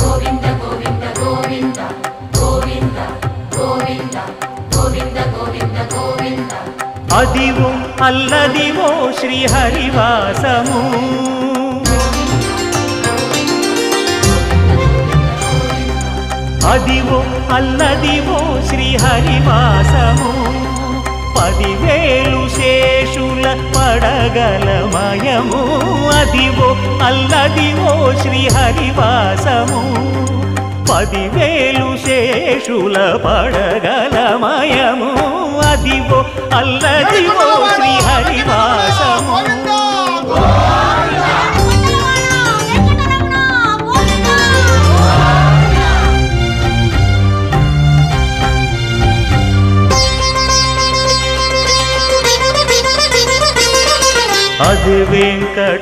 గోవింద గోవింద గోవింద గోవింద గోవింద గోవింద గోవింద గోవింద అదివో అల్లదివో శ్రీహరివాసము అదివో అల్లదివో శ్రీహరివాసము 10,000 శేషుల పడగలమయము అదివో అల్లదివో శ్రీహరివాసము 10,000 శేషుల పడగలమయము అదివో అల్లదివో శ్రీహరివాసము అది వెంకటాచలమఖిలో